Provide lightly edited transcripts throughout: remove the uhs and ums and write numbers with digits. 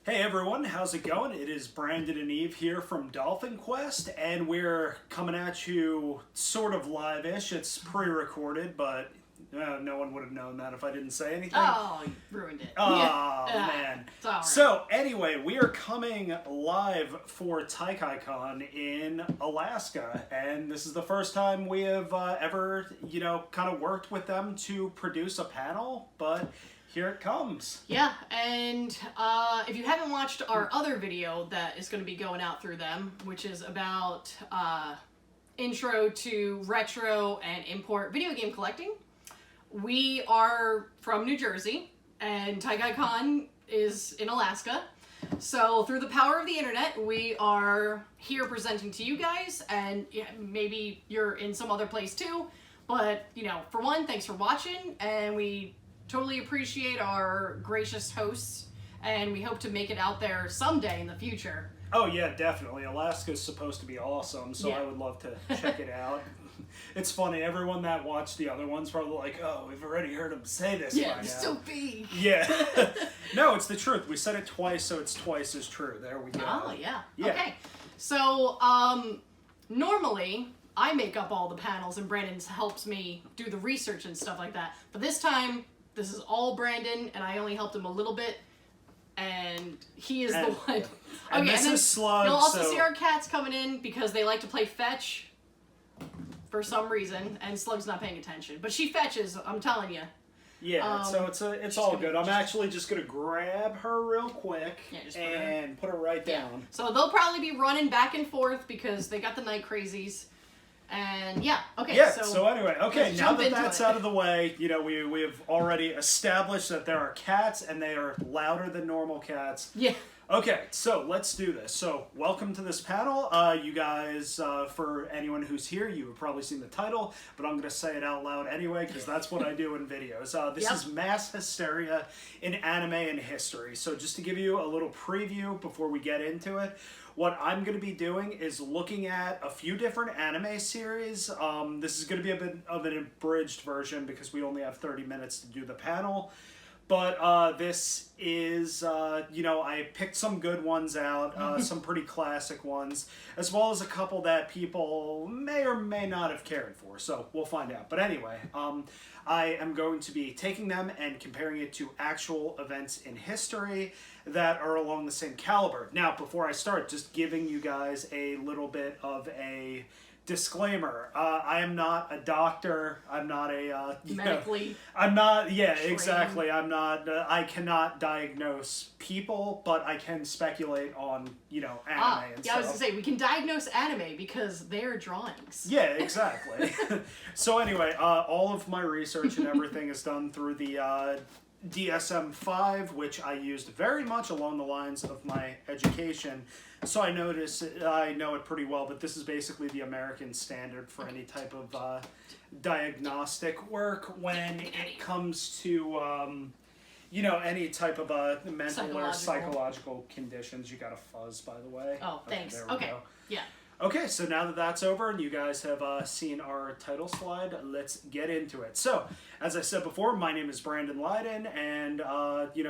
Hey everyone, how's it going? It is Brandon and Eve here from DolphinQuest, and we're coming at you sort of live-ish. It's pre-recorded, but no one would have known that if I didn't say anything. Oh, you ruined it. Oh, man. It's all right. So, anyway, we are coming live for TaiKai Con in Alaska, and this is the first time we have ever, kind of worked with them to produce a panel, but here it comes. Yeah, and if you haven't watched our other video that is going to be going out through them, which is about intro to retro and import video game collecting, we are from New Jersey, and TaiKai Con is in Alaska. So through the power of the internet, we are here presenting to you guys, and maybe you're in some other place too. But, for one, thanks for watching, and we totally appreciate our gracious hosts, and we hope to make it out there someday in the future. Oh yeah, definitely. Alaska's supposed to be awesome, so yeah. I would love to check it out. It's funny, everyone that watched the other ones probably like, oh, we've already heard him say this. Yeah, it's so big. Yeah. No, it's the truth. We said it twice, so it's twice as true. There we go. Oh, yeah. Okay. So, normally, I make up all the panels, and Brandon helps me do the research and stuff like that. But this time, this is all Brandon, and I only helped him a little bit, and he is the one. And this is Slug. You'll also see our cats coming in because they like to play fetch for some reason, and Slug's not paying attention. But she fetches, I'm telling you. Yeah, so it's all good. I'm actually just going to grab her real quick and put her right down. Yeah. So they'll probably be running back and forth because they got the night crazies. And okay. Yeah, so anyway, now that that's out of the way, we have already established that there are cats and they are louder than normal cats. Yeah. Okay, so let's do this. So, welcome to this panel. You guys, for anyone who's here, you have probably seen the title, but I'm going to say it out loud anyway, because that's what I do in videos. This is Mass Hysteria in Anime and History. So, just to give you a little preview before we get into it, what I'm going to be doing is looking at a few different anime series. This is going to be a bit of an abridged version because we only have 30 minutes to do the panel. But this is, I picked some good ones out, some pretty classic ones, as well as a couple that people may or may not have cared for, so we'll find out. But anyway, I am going to be taking them and comparing it to actual events in history that are along the same caliber. Now, before I start, just giving you guys a little bit of a disclaimer. I am not a doctor. I'm not a medically. I'm not. Yeah, trained. Exactly. I'm not. I cannot diagnose people, but I can speculate on anime and stuff. I was gonna say we can diagnose anime because they're drawings. Yeah, exactly. So anyway, all of my research and everything is done through the DSM-5, which I used very much along the lines of my education. So I know it pretty well, but this is basically the American standard for any type of diagnostic work when it comes to, any type of mental or psychological conditions. You got a fuzz, by the way. Oh, thanks. There we go. Yeah. Okay, so now that that's over and you guys have seen our title slide, let's get into it. So, as I said before, my name is Brandon Leiden, and,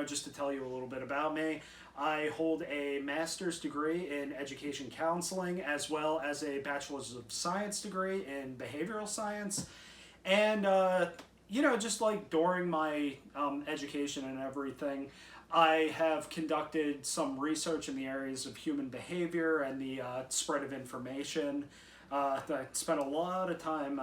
just to tell you a little bit about me, I hold a master's degree in education counseling, as well as a bachelor's of science degree in behavioral science. And, just like during my education and everything, I have conducted some research in the areas of human behavior and the spread of information. I spent a lot of time,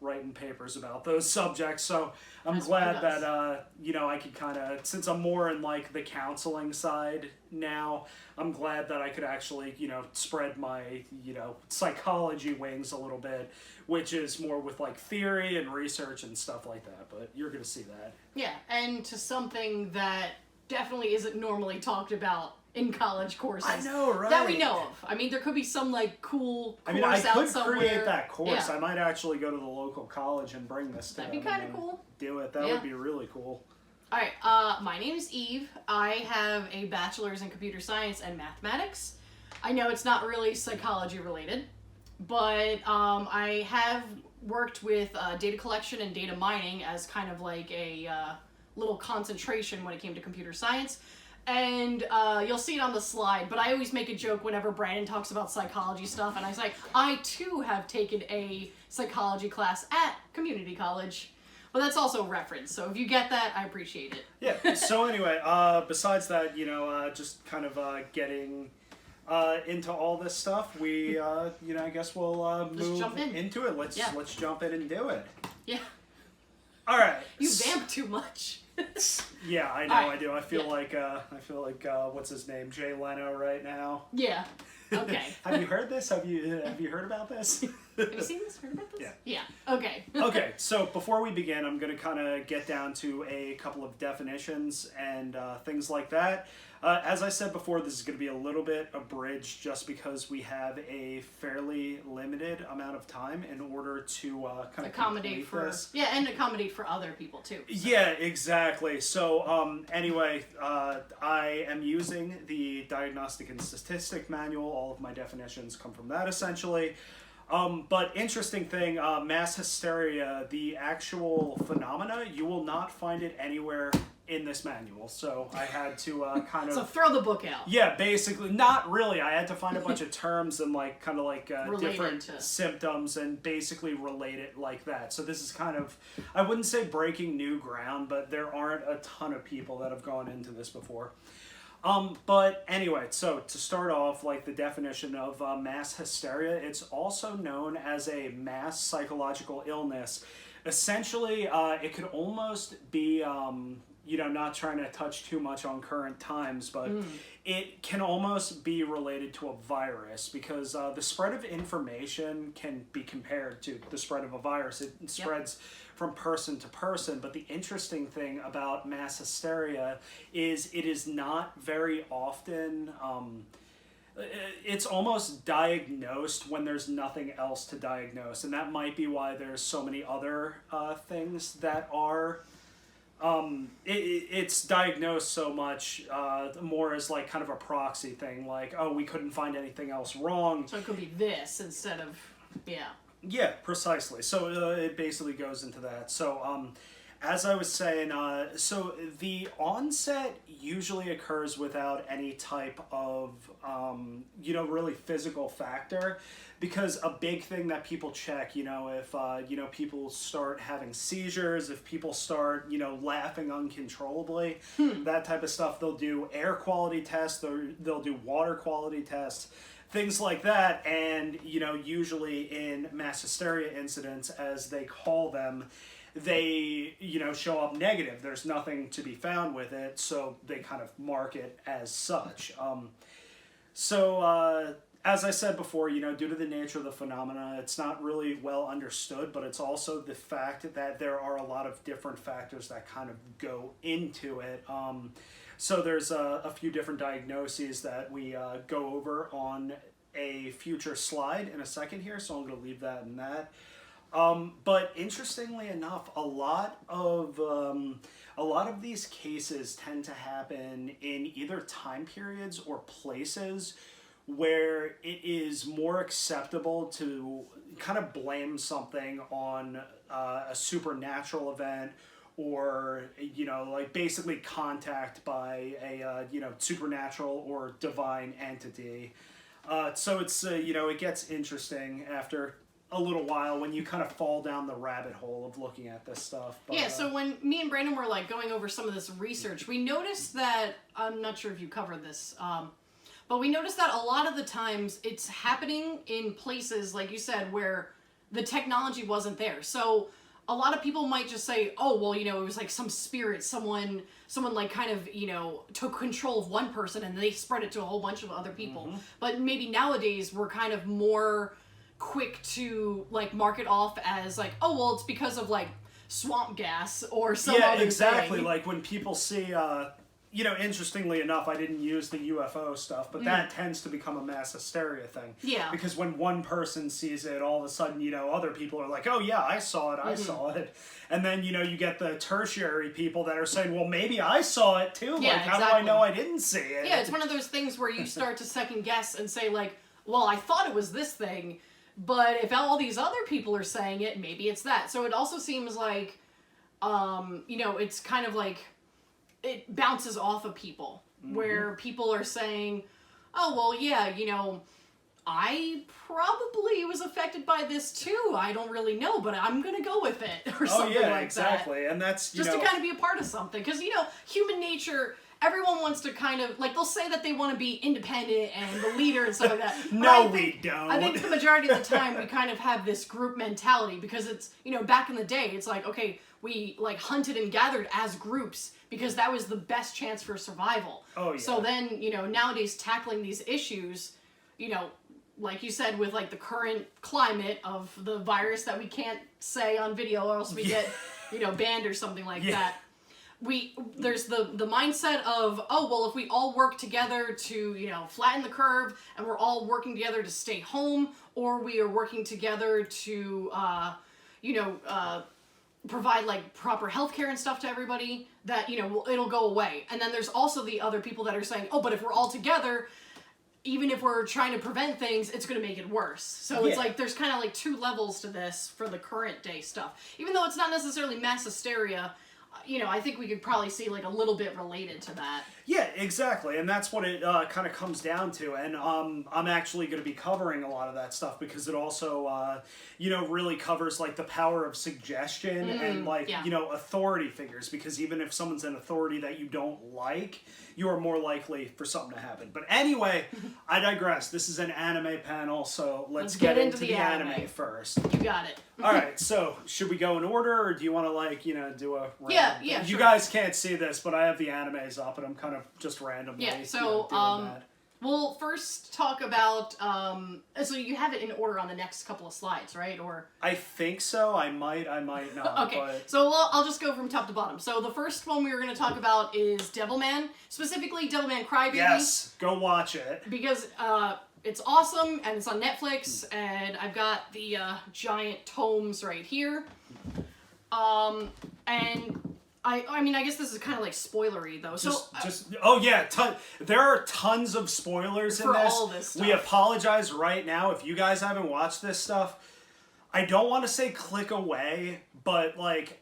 writing papers about those subjects. So I'm glad that, I could kind of, since I'm more in like the counseling side now, I'm glad that I could actually, spread my, psychology wings a little bit, which is more with like theory and research and stuff like that. But you're going to see that. Yeah, and to something that definitely isn't normally talked about in college courses. I know, right? That we know of. I mean, there could be some, cool course I out could somewhere. create that course. Yeah. I might actually go to the local college and bring this to them. That'd be kind of cool. Do it. That would be really cool. All right. My name is Eve. I have a bachelor's in computer science and mathematics. I know it's not really psychology related, but I have worked with data collection and data mining as kind of like a little concentration when it came to computer science. And you'll see it on the slide, but I always make a joke whenever Brandon talks about psychology stuff, and I say, I too have taken a psychology class at community college. But that's also reference, so if you get that, I appreciate it. Yeah, so anyway, besides that, just kind of getting into all this stuff, we, I guess we'll move jump into it. Let's jump in and do it. Yeah. All right. You vamp too much. Yeah, I know, right. I do. I feel like what's his name, Jay Leno, right now. Yeah. Okay. Have you heard this? Have you heard about this? Have you seen this? Heard about this? Yeah. Yeah. Okay. Okay, so before we begin, I'm going to kind of get down to a couple of definitions and things like that. As I said before, this is going to be a little bit abridged just because we have a fairly limited amount of time in order to kind of accommodate for this. Yeah, and accommodate for other people too. So. Yeah, exactly. So anyway, I am using the Diagnostic and Statistic Manual. All of my definitions come from that essentially. But interesting thing, mass hysteria, the actual phenomena, you will not find it anywhere in this manual. So I had to kind of... So throw the book out. Yeah, basically. Not really. I had to find a bunch of terms and kind of different symptoms and basically relate it like that. So this is kind of, I wouldn't say breaking new ground, but there aren't a ton of people that have gone into this before. But anyway, so to start off, the definition of mass hysteria, it's also known as a mass psychological illness. Essentially, it could almost be, not trying to touch too much on current times, but it can almost be related to a virus because the spread of information can be compared to the spread of a virus. It spreads from person to person, but the interesting thing about mass hysteria is it is not very often, it's almost diagnosed when there's nothing else to diagnose, and that might be why there's so many other things that are, it's diagnosed so much more as kind of a proxy thing, we couldn't find anything else wrong. So it could be this instead of, Yeah, precisely. So it basically goes into that. So as I was saying, so the onset usually occurs without any type of, really physical factor, because a big thing that people check, if, people start having seizures, if people start, laughing uncontrollably, that type of stuff, they'll do air quality tests, they'll do water quality tests, things like that. And usually in mass hysteria incidents, as they call them, they show up negative. There's nothing to be found with it, so they kind of mark it as such. As I said before, due to the nature of the phenomena, it's not really well understood, but it's also the fact that there are a lot of different factors that kind of go into it. So there's a few different diagnoses that we go over on a future slide in a second here, so I'm going to leave that in that. But interestingly enough, a lot of these cases tend to happen in either time periods or places where it is more acceptable to kind of blame something on a supernatural event, or basically contact by a supernatural or divine entity. So it's it gets interesting after a little while when you kind of fall down the rabbit hole of looking at this stuff. But, yeah, so when me and Brandon were going over some of this research, we noticed that, I'm not sure if you covered this, but we noticed that a lot of the times it's happening in places, like you said, where the technology wasn't there. So a lot of people might just say, oh, well, it was some spirit, someone kind of, took control of one person and they spread it to a whole bunch of other people. Mm-hmm. But maybe nowadays we're kind of more quick to mark it off as oh, well, it's because of swamp gas or some other thing. Yeah, exactly. When people see, interestingly enough, I didn't use the UFO stuff, but that tends to become a mass hysteria thing. Yeah. Because when one person sees it, all of a sudden, other people are like, oh yeah, I saw it, I saw it. And then, you get the tertiary people that are saying, well, maybe I saw it too. Yeah, how do I know I didn't see it? Yeah, it's one of those things where you start to second guess and say well, I thought it was this thing, but if all these other people are saying it, maybe it's that. So it also seems it's kind of it bounces off of people. where people are saying, oh, well, yeah, you know, I probably was affected by this too. I don't really know, but I'm going to go with it, or something like exactly. that. And that's, just to kind of be a part of something. Because, you know, human nature, everyone wants to kind of, like, they'll say that they want to be independent and the leader and stuff like that. No, we don't. I think the majority of the time we kind of have this group mentality because it's, you know, back in the day, it's like, okay, we, like, hunted and gathered as groups because that was the best chance for survival. Oh, yeah. So then, you know, nowadays tackling these issues, you know, like you said, with, like, the current climate of the virus that we can't say on video or else we get, you know, banned or something like that. There's the mindset of, oh, well, if we all work together to, you know, flatten the curve, and we're all working together to stay home, or we are working together to, you know, provide, like, proper healthcare and stuff to everybody, that, you know, it'll go away. And then there's also the other people that are saying, oh, but if we're all together, even if we're trying to prevent things, it's going to make it worse. So it's like, there's kind of like two levels to this for the current day stuff. Even though it's not necessarily mass hysteria, you know, I think we could probably see, like, a little bit related to that. Yeah, exactly, and that's what it kind of comes down to, and I'm actually going to be covering a lot of that stuff because it also, you know, really covers, like, the power of suggestion and, like, you know, authority figures, because even if someone's an authority that you don't like, you are more likely for something to happen. But anyway, I digress. This is an anime panel, so let's get into the anime first. You got it. All right, so should we go in order, or do you want to, like, you know, do a random yeah, You sure. guys can't see this, but I have the animes up, and I'm kind of just randomly so, doing that. We'll first talk about, so you have it in order on the next couple of slides, right? Or I think so. I might not. okay, But... so I'll just go from top to bottom. So the first one we were going to talk about is Devilman, specifically Devilman Crybaby. Yes, go watch it. Because it's awesome, and it's on Netflix, and I've got the giant tomes right here. And I mean, I guess this is kind of like spoilery, though. Oh yeah, there are tons of spoilers in for this. all this stuff. We apologize right now if you guys haven't watched this stuff. I don't want to say click away, but, like,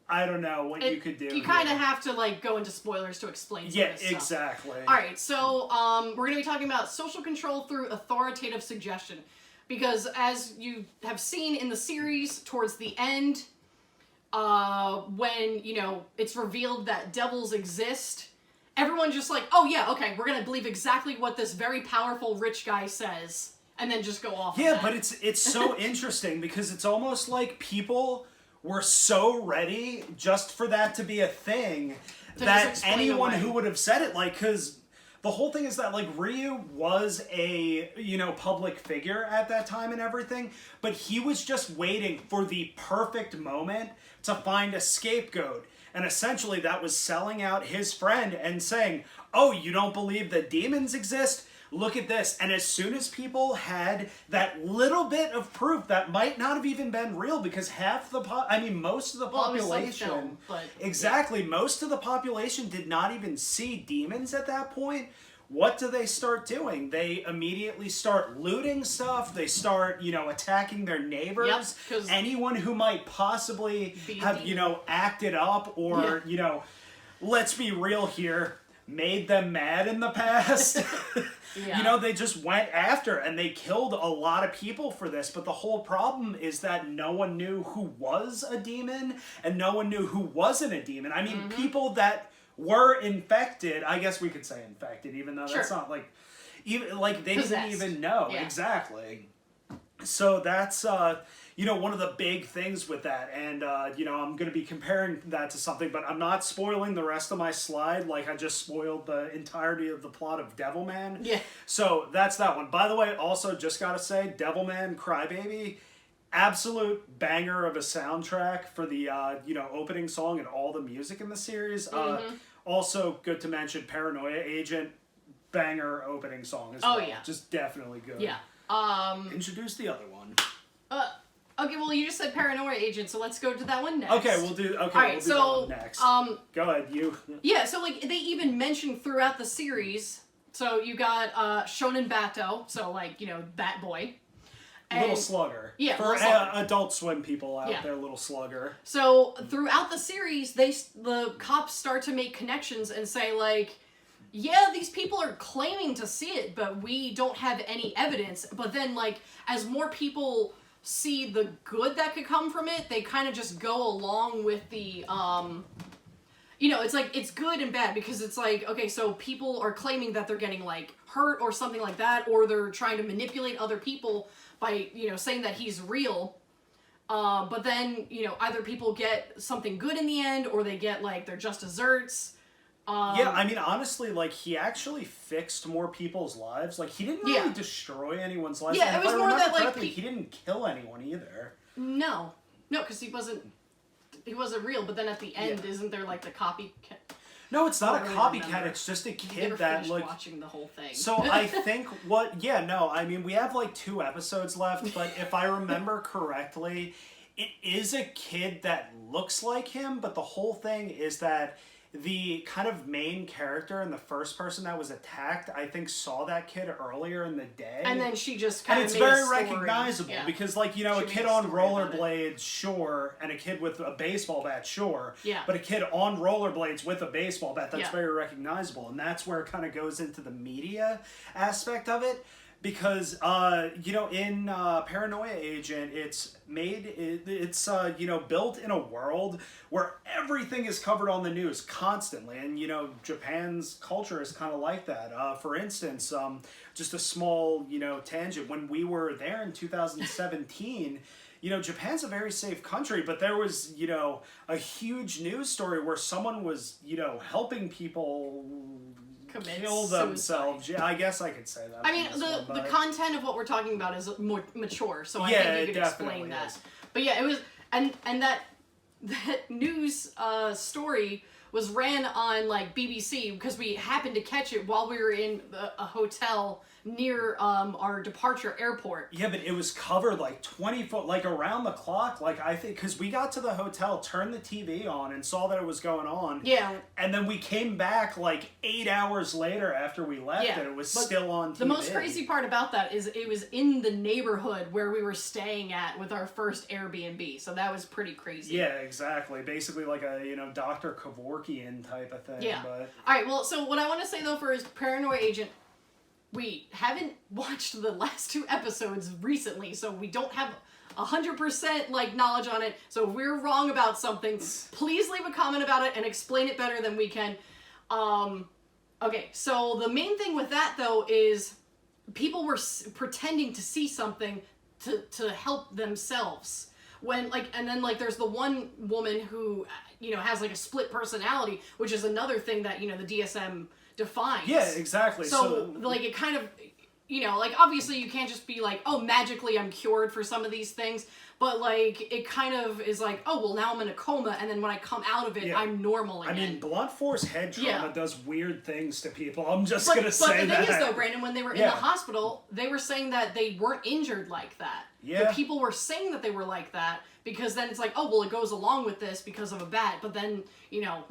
I don't know what you could do. You kind of have to, like, go into spoilers to explain some of this stuff. Exactly. All right, so we're going to be talking about social control through authoritative suggestion. Because as you have seen in the series, towards the end, when, you know, it's revealed that devils exist, everyone's just like, oh yeah, okay, we're gonna believe exactly what this very powerful rich guy says, and then just go off. Yeah, but it's so interesting because it's almost like people were so ready just for that to be a thing that anyone who would have said it, like, because the whole thing is that, like, Ryu was a, you know, public figure at that time and everything, but he was just waiting for the perfect moment to find a scapegoat. And essentially that was selling out his friend and saying, oh, you don't believe that demons exist? Look at this. And as soon as people had that little bit of proof that might not have even been real, because most of the population, film, but, exactly, most of the population did not even see demons at that point. What do they start doing? They immediately start looting stuff. They start, you know, attacking their neighbors. Yep, anyone who might possibly have, you know, acted up or, you know, let's be real here, made them mad in the past. You know, they just went after and they killed a lot of people for this. But the whole problem is that no one knew who was a demon and no one knew who wasn't a demon. I mean, people that were infected, I guess we could say infected, even though that's not like, even like they didn't even know. Exactly. So that's, you know, one of the big things with that. And, you know, I'm going to be comparing that to something, but I'm not spoiling the rest of my slide like I just spoiled the entirety of the plot of Devilman. Yeah. So that's that one. By the way, also just got to say, Devilman Crybaby, absolute banger of a soundtrack for the, you know, opening song and all the music in the series. Also, good to mention, Paranoia Agent, banger opening song as well. Yeah. Just definitely good. Yeah. Introduce the other one. Okay, well, you just said Paranoia Agent, so let's go to that one next. Okay, we'll do that one next. Go ahead, you. Yeah, so, like, they even mentioned throughout the series, so you got Shonen Bato, so, like, you know, Bat Boy. Little Slugger. Yeah, for Slugger. Adult Swim people out there, Little Slugger. So throughout the series, the cops start to make connections and say, like, yeah, these people are claiming to see it, but we don't have any evidence. But then, like, as more people see the good that could come from it, they kind of just go along with the, you know, it's like, it's good and bad, because it's like, okay, so people are claiming that they're getting, like, hurt or something like that, or they're trying to manipulate other people by, you know, saying that he's real. But then, you know, either people get something good in the end, or they get, like, their just desserts. Yeah, I mean, honestly, like, he actually fixed more people's lives. Like, he didn't really destroy anyone's lives. Yeah, it was more that, like, he didn't kill anyone either. No, because he wasn't real. But then at the end, isn't there, like, the copycat? No, it's not a copycat. It's just a kid that, like, watching the whole thing. So I think I mean, we have like 2 episodes left, but if I remember correctly, it is a kid that looks like him, but the whole thing is that the kind of main character and the first person that was attacked, I think, saw that kid earlier in the day. And then she just kind of made a story. And it's very recognizable because, like, you know, a kid on rollerblades, sure, and a kid with a baseball bat, sure. Yeah. But a kid on rollerblades with a baseball bat, that's very recognizable. And that's where it kind of goes into the media aspect of it. Because, you know, in Paranoia Agent, it's you know, built in a world where everything is covered on the news constantly. And, you know, Japan's culture is kind of like that. For instance, just a small, you know, tangent. When we were there in 2017, you know, Japan's a very safe country, but there was, you know, a huge news story where someone was, you know, helping people kill themselves. Suicide. Yeah, I guess I could say that. I mean, the content of what we're talking about is more mature, so I think you could explain that. Is. But yeah, it was, and that news story was ran on, like, BBC, because we happened to catch it while we were in a hotel near our departure airport. Yeah, but it was covered like 20 foot, like around the clock. Like, I think, because we got to the hotel, turned the TV on, and saw that it was going on. Yeah. And then we came back like 8 hours later after we left, and it was still on TV. The most crazy part about that is it was in the neighborhood where we were staying at with our first Airbnb, so that was pretty crazy. Yeah, exactly. Basically like a, you know, Dr. Kevorkian type of thing. Yeah. But... Alright, well, so what I want to say, though, for his Paranoia Agent, we haven't watched the last 2 episodes recently, so we don't have 100% like knowledge on it. So if we're wrong about something, please leave a comment about it and explain it better than we can. Okay, so the main thing with that, though, is people were pretending to see something to help themselves. When, like, and then, like, there's the one woman who, you know, has, like, a split personality, which is another thing that, you know, the DSM defines. Yeah, exactly. So, like, it kind of, you know, like, obviously you can't just be like, oh, magically I'm cured for some of these things, but, like, it kind of is like, oh, well, now I'm in a coma, and then when I come out of it, I'm normal again. I mean, blunt force head trauma does weird things to people. I'm just going to say that. But the thing is, though, Brandon, when they were in the hospital, they were saying that they weren't injured like that. Yeah. The people were saying that they were like that, because then it's like, oh, well, it goes along with this because of a bat, but then, you know,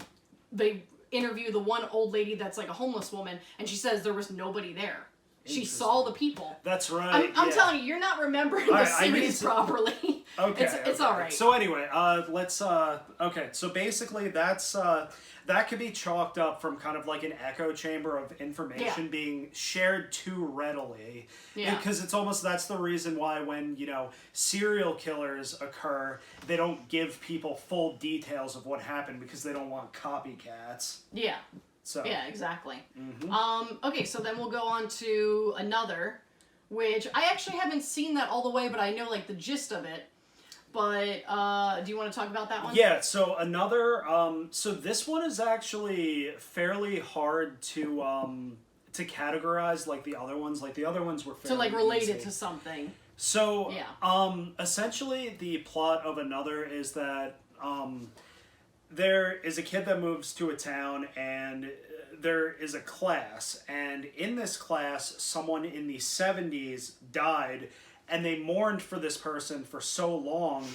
they interview the one old lady that's like a homeless woman, and she says there was nobody there. She saw the people. That's right. I'm telling you, you're not remembering the series properly. Okay. It's all right. So anyway, let's okay. So basically, that's that could be chalked up from kind of like an echo chamber of information being shared too readily. Yeah. Because it's almost, that's the reason why when, you know, serial killers occur, they don't give people full details of what happened because they don't want copycats. Yeah. So. Yeah, exactly. Okay, so then we'll go on to another, which I actually haven't seen that all the way, but I know, like, the gist of it. But, do you want to talk about that one? Yeah, so another, so this one is actually fairly hard to categorize like the other ones. Like, the other ones were fairly like, relate easy. it to something. So, essentially the plot of another is that, there is a kid that moves to a town, and there is a class, and in this class, someone in the 70s died, and they mourned for this person for so long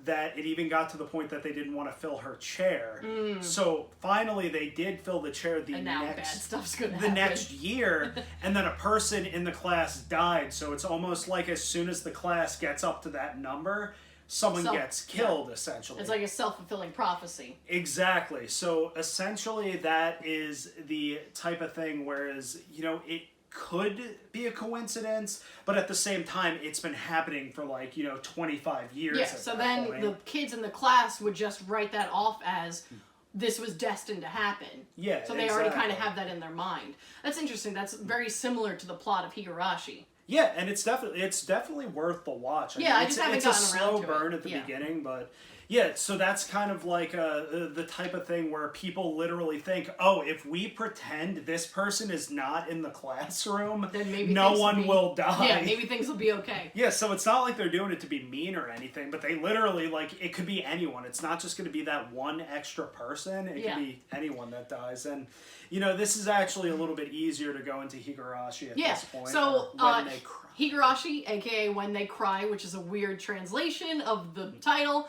that it even got to the point that they didn't want to fill her chair. So finally they did fill the chair the next year, and then a person in the class died. So it's almost like as soon as the class gets up to that number, someone gets killed, essentially. It's like a self-fulfilling prophecy. Exactly. So essentially that is the type of thing, whereas, you know, it could be a coincidence, but at the same time, it's been happening for like, you know, 25 years. Yeah, so then the kids in the class would just write that off as this was destined to happen. Yeah, so they already kind of have that in their mind. That's interesting. That's very similar to the plot of Higurashi. Yeah, and it's definitely worth the watch. I mean, I just haven't gotten around to it. It's a slow burn at the beginning, but yeah, so that's kind of like the type of thing where people literally think, oh, if we pretend this person is not in the classroom, then maybe no one will die. Yeah, maybe things will be okay. Yeah, so it's not like they're doing it to be mean or anything, but they literally, like, it could be anyone. It's not just going to be that one extra person. It could be anyone that dies. And, you know, this is actually a little bit easier to go into Higurashi at this point. So, When They Cry. Higurashi, aka When They Cry, which is a weird translation of the title.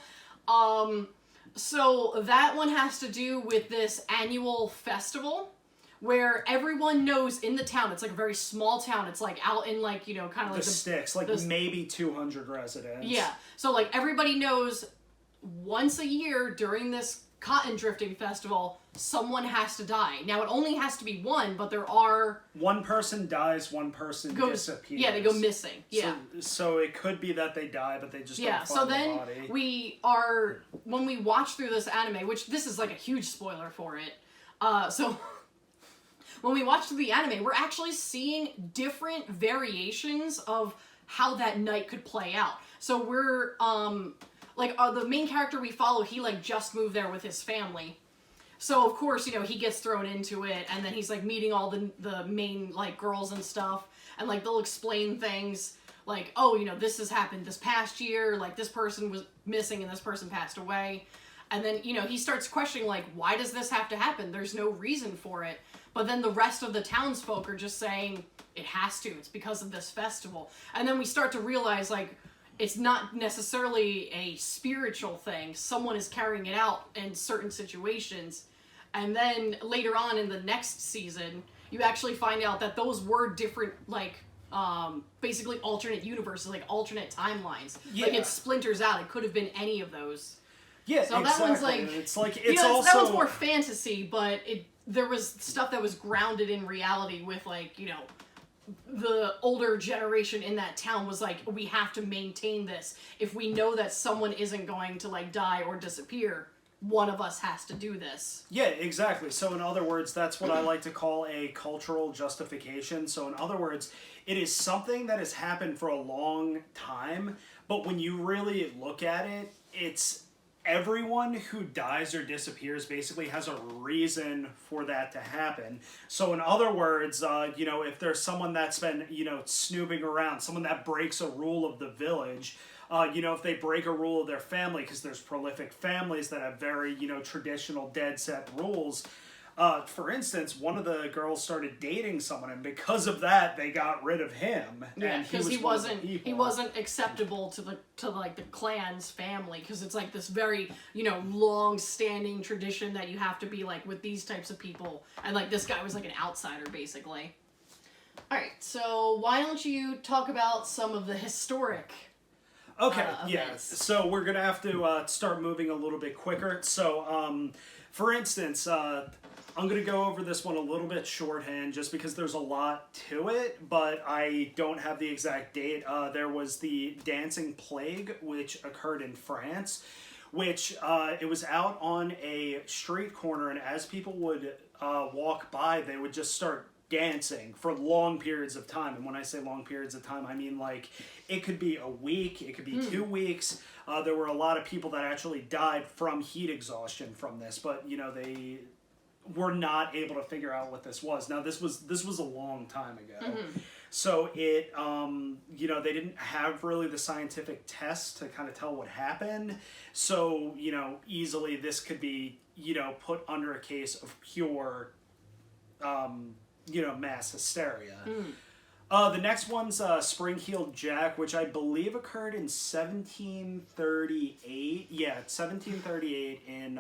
So that one has to do with this annual festival where everyone knows in the town, it's like a very small town, it's like out in like, you know, kind of like the sticks, like maybe 200 residents. Yeah, so like everybody knows once a year during this cotton drifting festival, someone has to die. Now, it only has to be one, but there are... One person dies, one person disappears. Yeah, they go missing. Yeah. So it could be that they die, but they just don't find the body. We are... When we watch through this anime, which this is like a huge spoiler for it, so... When we watch through the anime, we're actually seeing different variations of how that night could play out. So we're... the main character we follow, he, like, just moved there with his family. So, of course, you know, he gets thrown into it, and then he's, like, meeting all the main, like, girls and stuff, and, like, they'll explain things, like, oh, you know, this has happened this past year, like, this person was missing and this person passed away. And then, you know, he starts questioning, like, why does this have to happen? There's no reason for it. But then the rest of the townsfolk are just saying, it has to, it's because of this festival. And then we start to realize, like, it's not necessarily a spiritual thing. Someone is carrying it out in certain situations. And then later on in the next season, you actually find out that those were different, like, basically alternate universes, like alternate timelines. Yeah. Like, it splinters out. It could have been any of those. Yeah, so exactly. That one's like, it's also... That one's more fantasy, but there was stuff that was grounded in reality with, like, you know, the older generation in that town was like, we have to maintain this. If we know that someone isn't going to, like, die or disappear, one of us has to do this. Yeah, exactly. So in other words, that's what I like to call a cultural justification. So in other words, it is something that has happened for a long time, but when you really look at it, it's everyone who dies or disappears basically has a reason for that to happen. So in other words, you know, if there's someone that's been, you know, snooping around, someone that breaks a rule of the village, you know, if they break a rule of their family, because there's prolific families that have very, you know, traditional dead set rules. For instance, one of the girls started dating someone, and because of that, they got rid of him. Yeah, because he wasn't acceptable to the clan's family, because it's like this very, you know, long-standing tradition that you have to be like with these types of people, and like this guy was like an outsider basically. All right, so why don't you talk about some of the historic? Okay, yeah. So we're gonna have to start moving a little bit quicker. So, for instance, I'm going to go over this one a little bit shorthand just because there's a lot to it, but I don't have the exact date. There was the Dancing Plague, which occurred in France, which it was out on a street corner, and as people would walk by, they would just start dancing for long periods of time. And when I say long periods of time, I mean like it could be a week, it could be 2 weeks. There were a lot of people that actually died from heat exhaustion from this, but you know, they were not able to figure out what this was. Now this was a long time ago. So it, you know, they didn't have really the scientific tests to kind of tell what happened. So, you know, easily this could be, you know, put under a case of pure, you know, mass hysteria. The next one's Spring-Heeled Jack, which I believe occurred in 1738. Yeah, 1738 in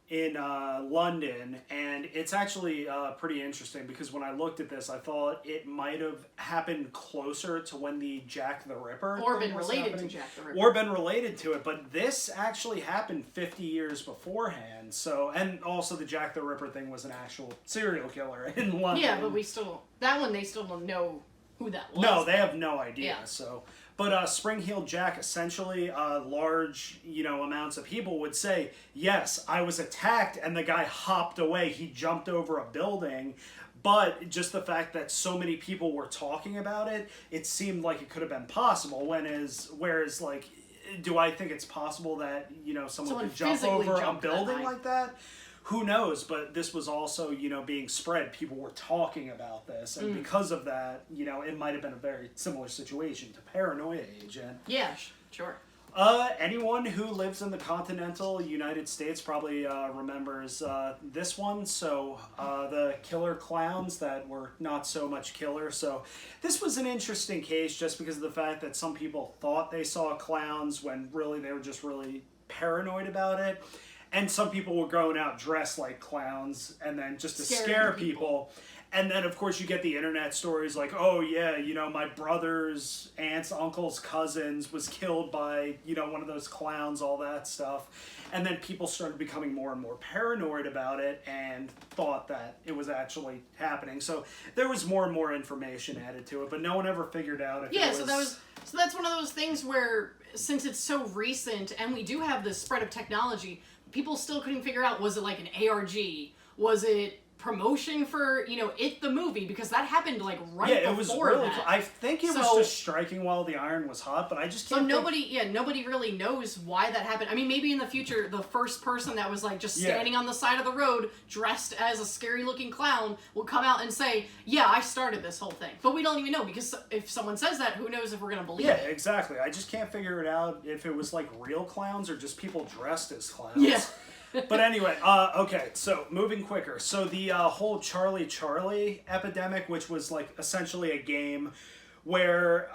in London, and it's actually pretty interesting because when I looked at this, I thought it might have happened closer to when the Jack the Ripper Or thing been was related happening. to Jack the Ripper. Or been related to it, but this actually happened 50 years beforehand. So, and also the Jack the Ripper thing was an actual serial killer in London. Yeah, but they still don't know who that was. No, they have no idea. Yeah. So, but Spring-Heeled Jack, essentially, large, amounts of people would say, yes, I was attacked, and the guy hopped away. He jumped over a building. But just the fact that so many people were talking about it, it seemed like it could have been possible. Whereas, like, do I think it's possible that, someone could jump over a building like that? Who knows? But this was also, being spread. People were talking about this. And because of that, it might have been a very similar situation to Paranoia Agent. Yeah, sure. Anyone who lives in the continental United States probably remembers this one. So the killer clowns that were not so much killer. So this was an interesting case just because of the fact that some people thought they saw clowns when really they were just really paranoid about it. And some people were going out dressed like clowns and then just to scare people. And then, of course, you get the internet stories like, oh, yeah, my brother's aunts, uncles, cousins was killed by, one of those clowns, all that stuff. And then people started becoming more and more paranoid about it and thought that it was actually happening. So there was more and more information added to it, but no one ever figured out if it was... So that's one of those things where, since it's so recent and we do have this spread of technology, people still couldn't figure out, was it like an ARG? Was it promotion for, It the movie? Because that happened like right before it was really that. I think it was just striking while the iron was hot, but I just can't nobody really knows why that happened. I mean, maybe in the future, the first person that was like just standing on the side of the road dressed as a scary looking clown will come out and say, yeah, I started this whole thing. But we don't even know, because if someone says that, who knows if we're going to believe it. Yeah, exactly. I just can't figure it out if it was like real clowns or just people dressed as clowns. Yeah. But anyway, okay, so moving quicker. So the whole Charlie Charlie epidemic, which was like essentially a game where,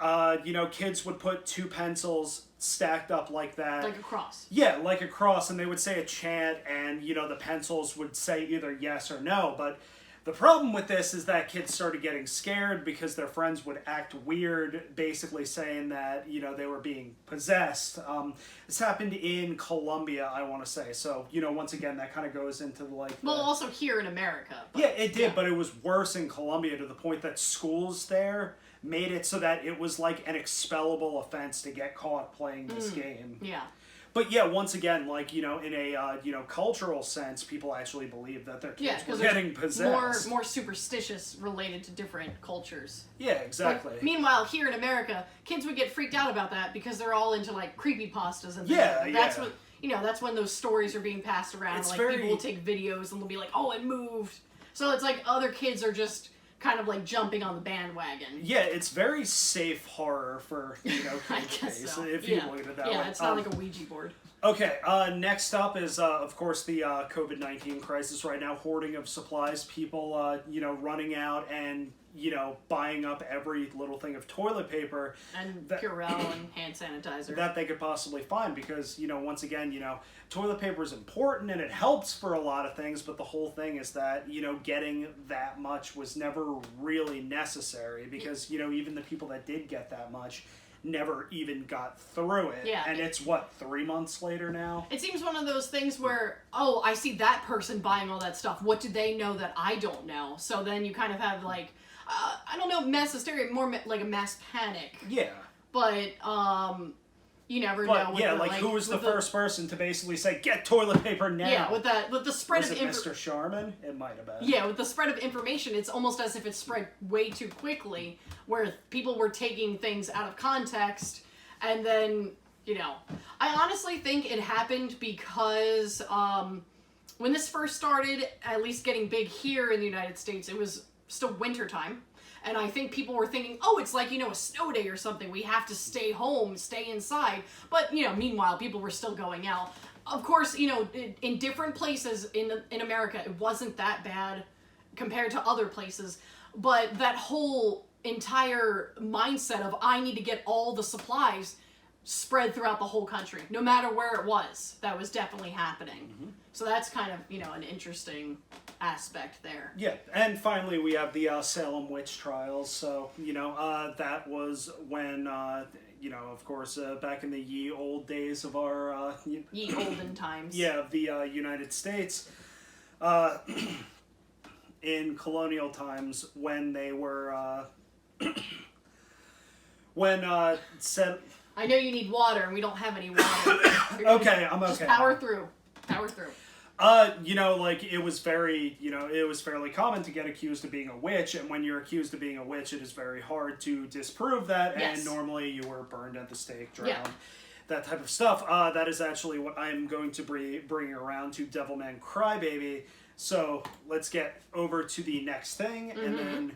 kids would put two pencils stacked up like that. Like a cross. Yeah, like a cross, and they would say a chant, and, the pencils would say either yes or no, but... The problem with this is that kids started getting scared because their friends would act weird, basically saying that, they were being possessed. This happened in Colombia, I want to say. So, once again, that kind of goes into also here in America. Yeah, it did, but it was worse in Colombia to the point that schools there made it so that it was like an expellable offense to get caught playing this game. Yeah. But yeah, once again, in a cultural sense, people actually believe that their kids were getting possessed. More superstitious related to different cultures. Yeah, exactly. But meanwhile, here in America, kids would get freaked out about that because they're all into like creepypastas and things. That's what that's when those stories are being passed around. People will take videos and they'll be like, "Oh, it moved." So it's like other kids are just kind of like jumping on the bandwagon. Yeah, it's very safe horror for, kids, so. if you look at it that way. Yeah, it's not like a Ouija board. Okay, next up is, of course, the COVID-19 crisis right now. Hoarding of supplies, people, running out and, buying up every little thing of toilet paper. And Purell and hand sanitizer. That they could possibly find because, once again, toilet paper is important and it helps for a lot of things, but the whole thing is that, getting that much was never really necessary because, even the people that did get that much never even got through it. Yeah. And it's, 3 months later now? It seems one of those things where, oh, I see that person buying all that stuff. What do they know that I don't know? So then you kind of have, I don't know, mass hysteria, more like a mass panic. Yeah. But, you never know. Yeah, who was the first person to basically say, get toilet paper now? Yeah, with the spread of Mr. Sharman? It might have been. Yeah, with the spread of information, it's almost as if it spread way too quickly, where people were taking things out of context, and then, I honestly think it happened because, when this first started, at least getting big here in the United States, it was still wintertime. And I think people were thinking, oh, it's like, a snow day or something. We have to stay home, stay inside. But, meanwhile, people were still going out. Of course, in different places in America, it wasn't that bad compared to other places. But that whole entire mindset of, I need to get all the supplies, spread throughout the whole country. No matter where it was, that was definitely happening. Mm-hmm. So that's kind of, an interesting aspect there. Yeah, and finally we have the Salem witch trials. So, that was when, of course, back in the ye old days of our... ye olden times. Yeah, of the United States. In colonial times, when they were... said... I know you need water, and we don't have any water. Okay, I'm okay. Just power through. Power through. It was very, it was fairly common to get accused of being a witch, and when you're accused of being a witch, it is very hard to disprove that, yes. And normally you were burned at the stake, drowned, that type of stuff. That is actually what I'm going to bring around to Devilman Crybaby. So let's get over to the next thing, and then...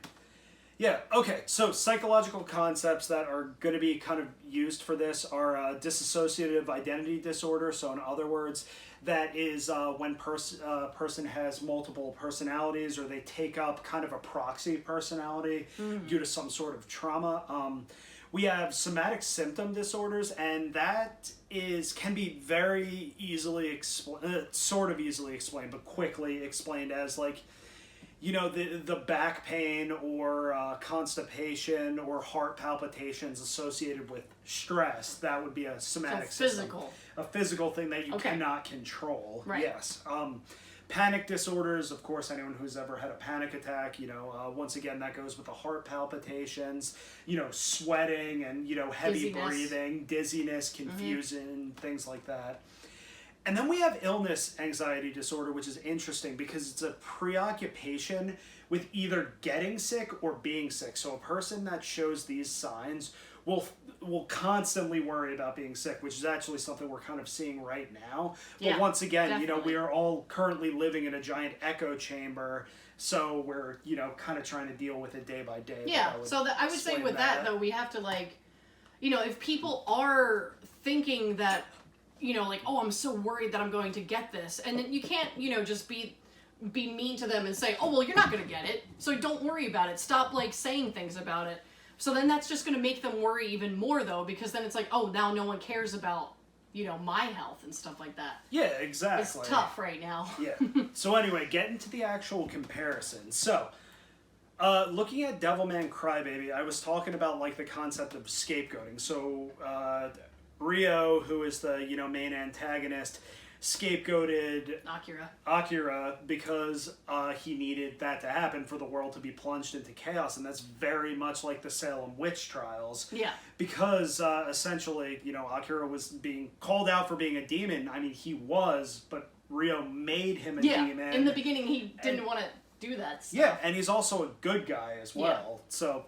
Yeah, okay, so psychological concepts that are going to be kind of used for this are dissociative identity disorder. So in other words, that is when person has multiple personalities, or they take up kind of a proxy personality due to some sort of trauma. We have somatic symptom disorders, and that can be very easily sort of easily explained, but quickly explained as like, the back pain or constipation or heart palpitations associated with stress. That would be a somatic physical system. A physical thing that you cannot control. Right. Yes. Panic disorders, of course, anyone who's ever had a panic attack, once again, that goes with the heart palpitations, sweating and, heavy breathing, dizziness, confusion, things like that. And then we have illness anxiety disorder, which is interesting because it's a preoccupation with either getting sick or being sick. So a person that shows these signs will constantly worry about being sick, which is actually something we're kind of seeing right now. But once again, definitely. We are all currently living in a giant echo chamber. So we're, kind of trying to deal with it day by day. Yeah, I would say with that, though, we have to, if people are thinking that, oh, I'm so worried that I'm going to get this. And then you can't, just be mean to them and say, oh, well, you're not going to get it, so don't worry about it. Stop, saying things about it. So then that's just going to make them worry even more, though, because then it's like, oh, now no one cares about, my health and stuff like that. Yeah, exactly. It's tough right now. Yeah. So anyway, getting to the actual comparison. So, looking at Devilman Crybaby, I was talking about, the concept of scapegoating. So, Rio, who is the, main antagonist, scapegoated Akira because he needed that to happen for the world to be plunged into chaos, and that's very much like the Salem witch trials. Yeah. Because essentially, Akira was being called out for being a demon. I mean, he was, but Rio made him a demon. In the beginning, he didn't want to do that stuff. Yeah, and he's also a good guy as well. Yeah. So,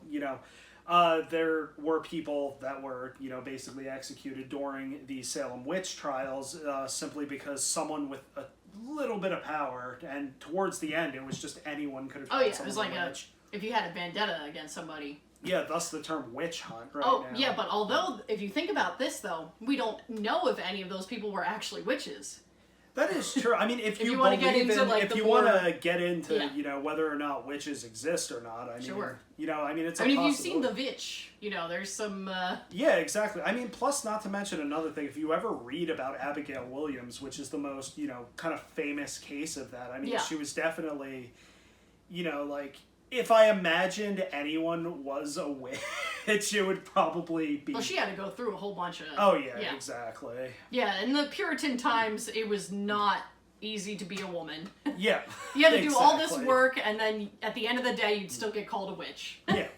there were people that were, basically executed during the Salem witch trials simply because someone with a little bit of power, and towards the end, it was just anyone could have tried it was like if you had a vendetta against somebody. Yeah, thus the term witch hunt now. Oh, yeah, but although, if you think about this, though, we don't know if any of those people were actually witches. That is true. I mean, if you want to get into whether or not witches exist or not, I mean, sure. It's. If you've seen The Witch, there's some. Yeah, exactly. I mean, plus, not to mention another thing. If you ever read about Abigail Williams, which is the most kind of famous case of that. I mean, she was definitely, if I imagined anyone was a witch, it would probably be... Well, she had to go through a whole bunch of... Oh, yeah, exactly. Yeah, in the Puritan times, it was not easy to be a woman. Yeah, you had to do all this work, and then at the end of the day, you'd still get called a witch. Yeah.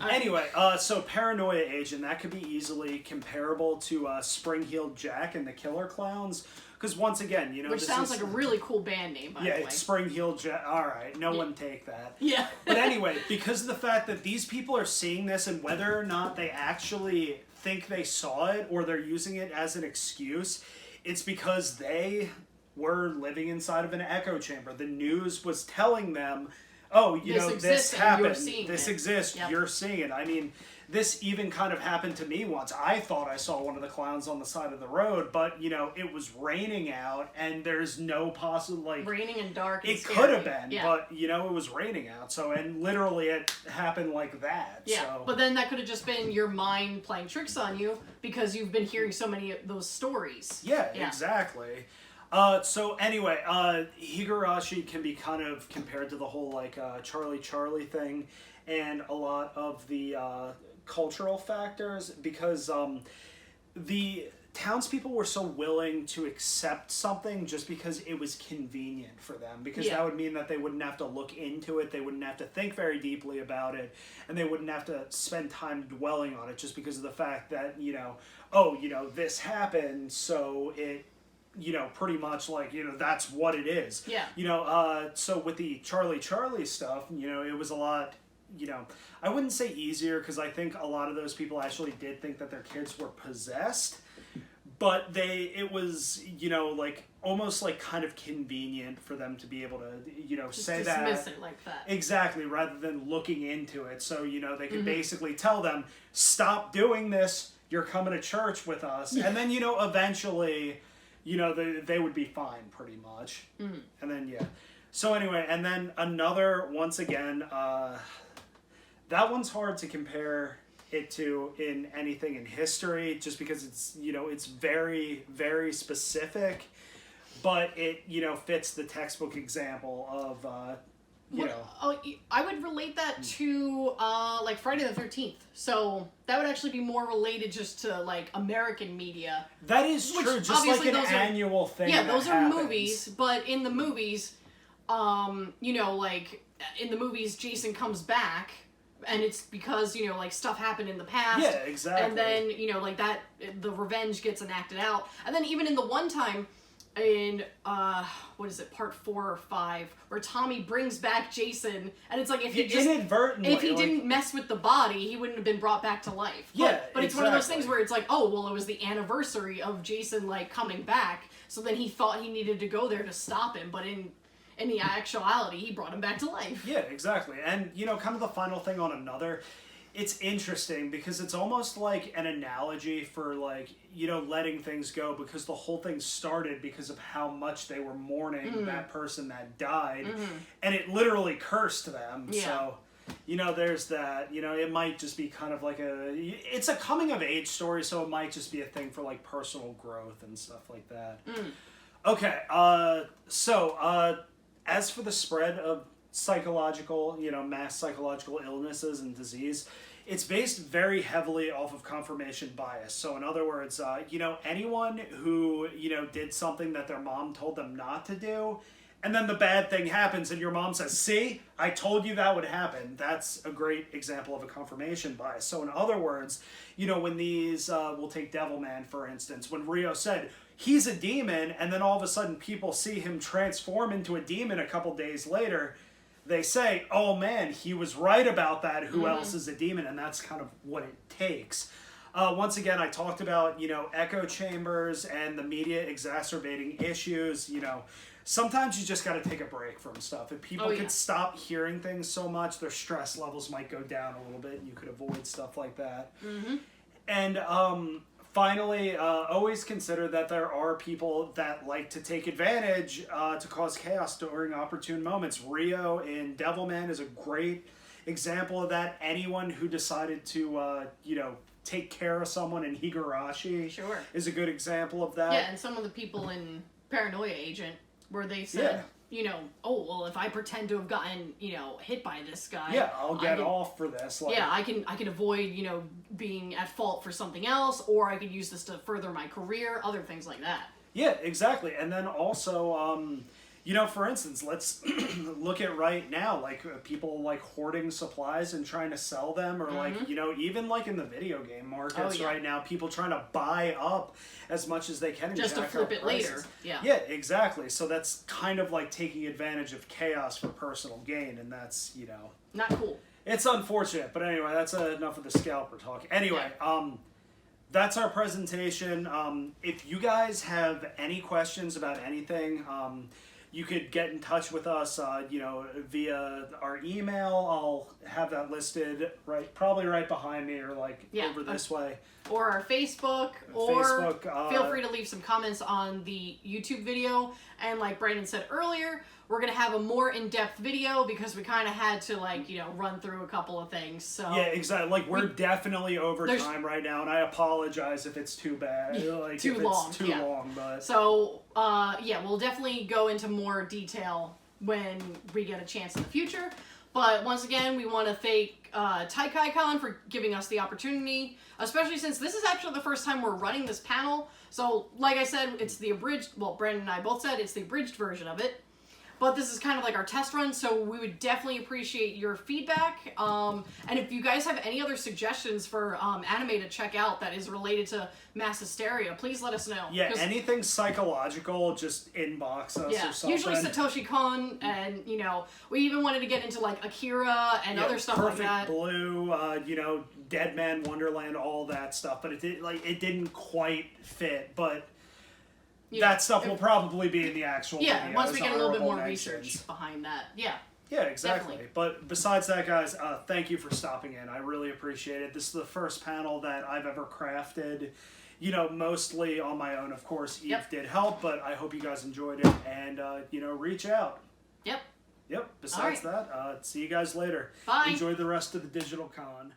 Anyway, so Paranoia Agent, that could be easily comparable to Spring-Heeled Jack and the Killer Clowns. Because once again, which sounds like a really cool band name, by the way. Yeah, it's Spring-Heeled Jack. All right, no one take that. Yeah. But anyway, because of the fact that these people are seeing this, and whether or not they actually think they saw it or they're using it as an excuse, it's because they were living inside of an echo chamber. The news was telling them, oh, this happened. This exists. Yep. You're seeing it. I mean, this even kind of happened to me once. I thought I saw one of the clowns on the side of the road, but, you know, it was raining out, and there's no possible, like... Raining and dark and It scary. could have been, yeah. but, you know, it was raining out, so, and literally it happened like that, Yeah, so... but then that could have just been your mind playing tricks on you because you've been hearing so many of those stories. Yeah, exactly. So anyway, Higurashi can be kind of compared to the whole, like, Charlie thing, and a lot of the cultural factors, because the townspeople were so willing to accept something just because it was convenient for them, because that would mean that they wouldn't have to look into it, they wouldn't have to think very deeply about it, and they wouldn't have to spend time dwelling on it just because of the fact that, you know, oh, you know, this happened, so it... you know, pretty much like, you know, that's what it is. Yeah. You know, so with the Charlie stuff, you know, it was a lot, you know, I wouldn't say easier, because I think a lot of those people actually did think that their kids were possessed, but it was, you know, like, almost like kind of convenient for them to be able to, you know, Just say dismiss that. it like that. Exactly, rather than looking into it. So, you know, they could basically tell them, stop doing this, you're coming to church with us. And then, you know, eventually... you know, they would be fine, pretty much. Mm-hmm. And then, yeah. So anyway, and then another, once again, that one's hard to compare it to in anything in history, just because it's, you know, it's very, very specific, but it, you know, fits the textbook example of, you know. Oh, I would relate that to, like, Friday the 13th. So, that would actually be more related just to, like, American media. That is true, just like an annual thing. Yeah, those are happens. movies, but in the movies, you know, like, in the movies, Jason comes back, and it's because, you know, like, stuff happened in the past. Yeah, exactly. And then, you know, like, that, the revenge gets enacted out. And then even in the one time... in what is it, part 4 or 5, where Tommy brings back Jason, and it's like if he just inadvertently, if he didn't mess with the body, he wouldn't have been brought back to life. But it's one of those things where it's like, oh well, it was the anniversary of Jason like coming back, so then he thought he needed to go there to stop him, but in the actuality, he brought him back to life. Yeah, exactly. And you know, kind of the final thing on another. It's interesting because it's almost like an analogy for, like, you know, letting things go, because the whole thing started because of how much they were mourning that person that died, and it literally cursed them. Yeah. So, you know, there's that. You know, it might just be kind of like it's a coming of age story, so it might just be a thing for, like, personal growth and stuff like that. Okay, so as for the spread of psychological, you know, mass psychological illnesses and disease, it's based very heavily off of confirmation bias. So in other words, you know, anyone who, you know, did something that their mom told them not to do, and then the bad thing happens and your mom says, see, I told you that would happen. That's a great example of a confirmation bias. So in other words, you know, when these, we'll take Devilman for instance, when Rio said, he's a demon, and then all of a sudden people see him transform into a demon a couple days later, they say, oh man, he was right about that, who else is a demon? And that's kind of what it takes. Once again, I talked about, you know, echo chambers and the media exacerbating issues. You know, sometimes you just got to take a break from stuff. If people could stop hearing things so much, their stress levels might go down a little bit, and you could avoid stuff like that. And finally, always consider that there are people that like to take advantage to cause chaos during opportune moments. Rio in Devilman is a great example of that. Anyone who decided to, you know, take care of someone in Higurashi is a good example of that. Yeah, and some of the people in Paranoia Agent, where they said, you know, oh, well, if I pretend to have gotten, you know, hit by this guy... yeah, I'll get off for this. Like, yeah, I can avoid, you know, being at fault for something else, or I could use this to further my career, other things like that. Yeah, exactly. And then also, you know, for instance, let's look at right now, like, people, like, hoarding supplies and trying to sell them, or, like, you know, even, like, in the video game markets right now, people trying to buy up as much as they can and just to flip it later. Yeah, exactly. So that's kind of like taking advantage of chaos for personal gain, and that's, you know... not cool. It's unfortunate, but anyway, that's enough of the scalper talk. Anyway, that's our presentation. If you guys have any questions about anything, you could get in touch with us, you know, via our email. I'll have that listed probably right behind me, or like over this way. Or our Facebook, or feel free to leave some comments on the YouTube video. And like Brandon said earlier, we're going to have a more in-depth video because we kind of had to, like, you know, run through a couple of things. So yeah, exactly. Like, we're definitely over time right now, and I apologize if it's too bad. Like, too long. It's too long, but... So, yeah, we'll definitely go into more detail when we get a chance in the future. But once again, we want to thank TaiKai Con for giving us the opportunity, especially since this is actually the first time we're running this panel. So, like I said, it's the abridged... Well, Brandon and I both said it's the abridged version of it. But this is kind of like our test run, so we would definitely appreciate your feedback. And if you guys have any other suggestions for anime to check out that is related to mass hysteria, please let us know. Yeah, anything psychological, just inbox us or something. Usually Satoshi Kon, and, you know, we even wanted to get into, like, Akira and other stuff like that. Perfect Blue, you know, Dead Man Wonderland, all that stuff. But it didn't quite fit, but... that stuff will probably be in the actual videos, once we get a little bit more research behind that. Yeah, exactly. Definitely. But besides that, guys, thank you for stopping in. I really appreciate it. This is the first panel that I've ever crafted, you know, mostly on my own. Of course, Eve did help, but I hope you guys enjoyed it, and, you know, reach out. Yep. Besides that, see you guys later. Bye. Enjoy the rest of the digital con.